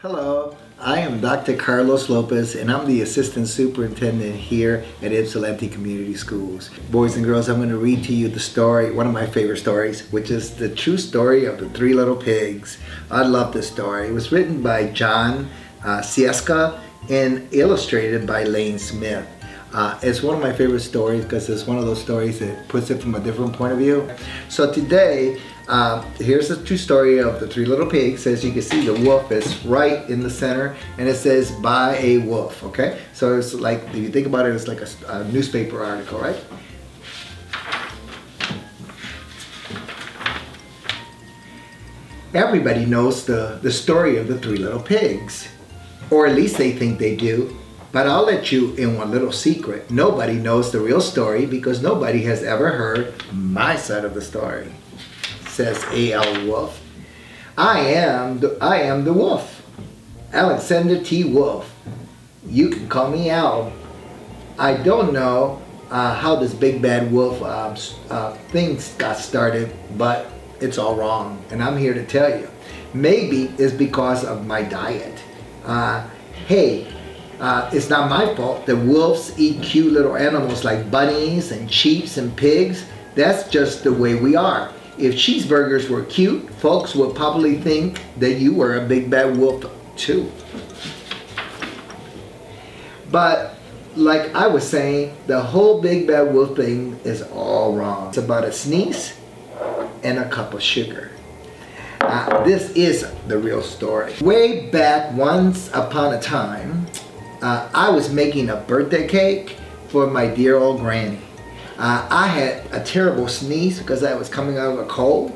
Hello, I am Dr. Carlos Lopez and I'm the Assistant Superintendent here at Ypsilanti Community Schools. Boys and girls, I'm going to read to you the story, one of my favorite stories, which is the true story of the Three Little Pigs. I love this story. It was written by John Sieska and illustrated by Lane Smith. It's one of my favorite stories because it's one of those stories that puts it from a different point of view. So today, here's the true story of the Three Little Pigs. As you can see, the wolf is right in the center and it says, "Buy a wolf," okay? So it's like, if you think about it, it's like a newspaper article, right? Everybody knows the story of the Three Little Pigs, or at least they think they do. But I'll let you in one little secret. Nobody knows the real story because nobody has ever heard my side of the story. Says A.L. Wolf. I am the wolf. Alexander T. Wolf. You can call me Al. I don't know how this big bad wolf things got started, but it's all wrong. And I'm here to tell you. Maybe it's because of my diet. It's not my fault that wolves eat cute little animals like bunnies and sheep and pigs. That's just the way we are. If cheeseburgers were cute, folks would probably think that you were a big bad wolf too. But like I was saying, the whole big bad wolf thing is all wrong. It's about a sneeze and a cup of sugar. This is the real story. Way back once upon a time, I was making a birthday cake for my dear old granny. I had a terrible sneeze because I was coming out of a cold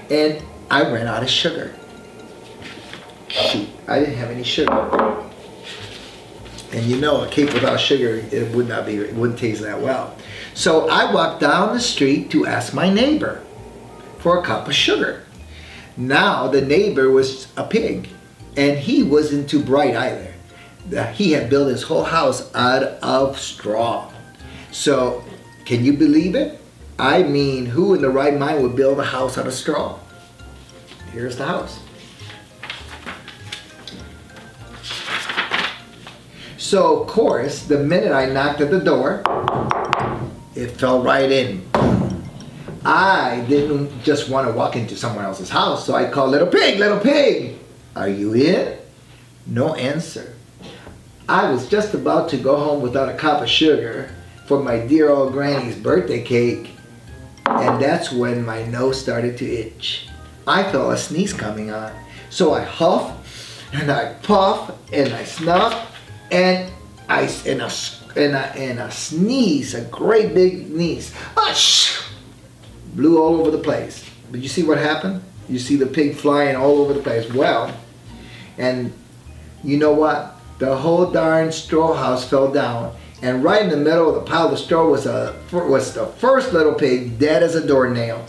and I ran out of sugar. Shoot, I didn't have any sugar. And you know, a cake without sugar, it wouldn't taste that well. So I walked down the street to ask my neighbor for a cup of sugar. Now the neighbor was a pig and he wasn't too bright either. He had built his whole house out of straw. So, can you believe it? I mean, who in the right mind would build a house out of straw? Here's the house. So, of course, the minute I knocked at the door, it fell right in. I didn't just want to walk into someone else's house, so I called, "Little pig, are you in?" No answer. I was just about to go home without a cup of sugar for my dear old granny's birthday cake, and that's when my nose started to itch. I felt a sneeze coming on, so I huff and I puff and I snuff and I sneeze, a great big sneeze. Blew all over the place. But you see what happened? You see the pig flying all over the place. Well, and you know what? The whole darn straw house fell down, and right in the middle of the pile of straw was the first little pig, dead as a doornail,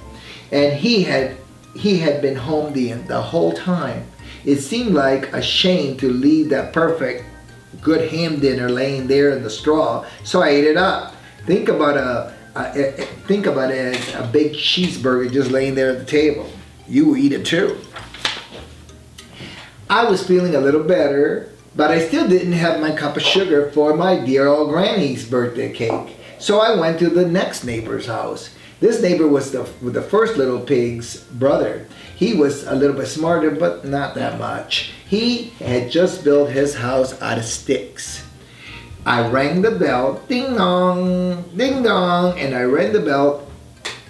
and he had been home the whole time. It seemed like a shame to leave that perfect, good ham dinner laying there in the straw, so I ate it up. Think about it as a big cheeseburger just laying there at the table. You will eat it too. I was feeling a little better, but I still didn't have my cup of sugar for my dear old granny's birthday cake. So I went to the next neighbor's house. This neighbor was the first little pig's brother. He was a little bit smarter, but not that much. He had just built his house out of sticks. I rang the bell, ding dong, and I rang the bell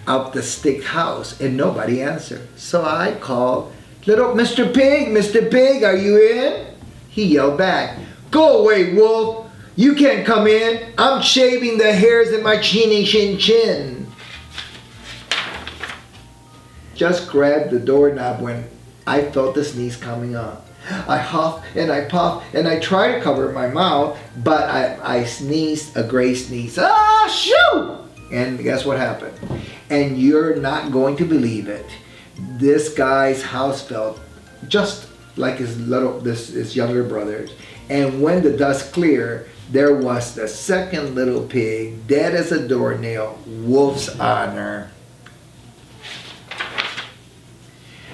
of the stick house, and nobody answered. So I called, "Little Mr. Pig, are you in?" He yelled back, "Go away, wolf! You can't come in. I'm shaving the hairs in my chinny chin." Just grabbed the doorknob when I felt the sneeze coming on. I huff and I puff and I try to cover my mouth, but I sneezed a gray sneeze. Ah, shoo! And guess what happened? And you're not going to believe it. This guy's house fell just like his younger brothers. And when the dust cleared, there was the second little pig, dead as a doornail, Wolf's Honor.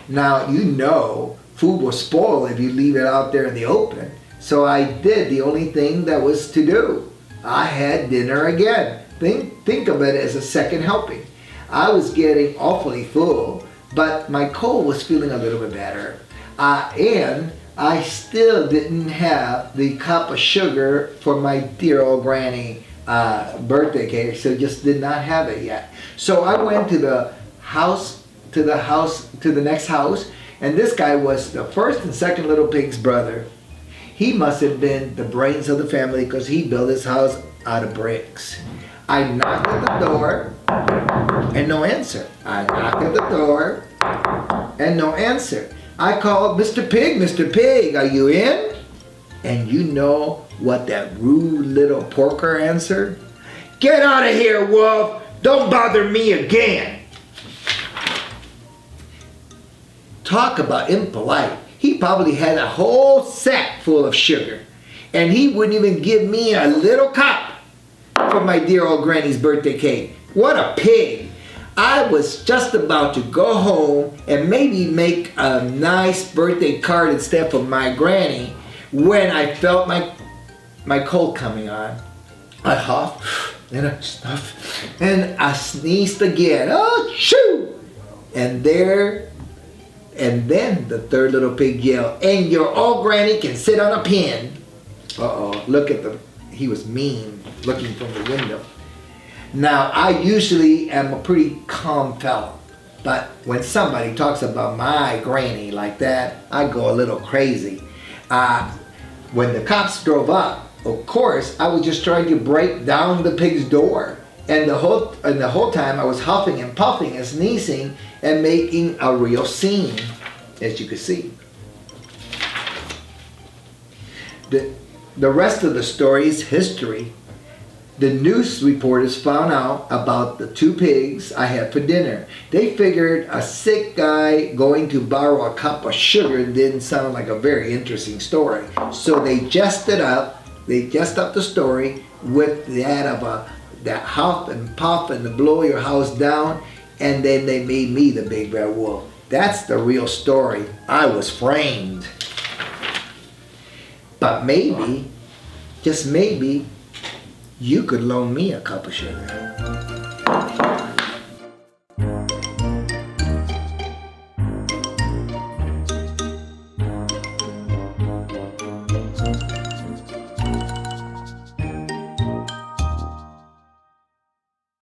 Now, you know, food will spoil if you leave it out there in the open. So I did the only thing that was to do. I had dinner again. Think of it as a second helping. I was getting awfully full, but my cold was feeling a little bit better. And I still didn't have the cup of sugar for my dear old granny birthday cake, so just did not have it yet. So I went to the next house, and this guy was the first and second little pig's brother. He must have been the brains of the family because he built his house out of bricks. I knocked at the door and no answer. I knocked at the door and no answer. I called, Mr. Pig, are you in? And you know what that rude little porker answered? Get out of here, Wolf! Don't bother me again! Talk about impolite. He probably had a whole sack full of sugar. And he wouldn't even give me a little cup for my dear old granny's birthday cake. What a pig! I was just about to go home and maybe make a nice birthday card instead for my granny when I felt my cold coming on. I huffed and I snuffed and I sneezed again. Oh, shoo! And then the third little pig yelled, and your old granny can sit on a pin. Uh-oh, he was mean, looking from the window. Now, I usually am a pretty calm fellow, but when somebody talks about my granny like that, I go a little crazy. When the cops drove up, of course, I was just trying to break down the pig's door. And the whole time I was huffing and puffing and sneezing and making a real scene, as you can see. The rest of the story is history. The news reporters found out about the two pigs I had for dinner. They figured a sick guy going to borrow a cup of sugar didn't sound like a very interesting story. So they dressed up the story with that huff and puff and to blow your house down, and then they made me the big bad wolf. That's the real story. I was framed. But maybe, just maybe, you could loan me a cup of sugar.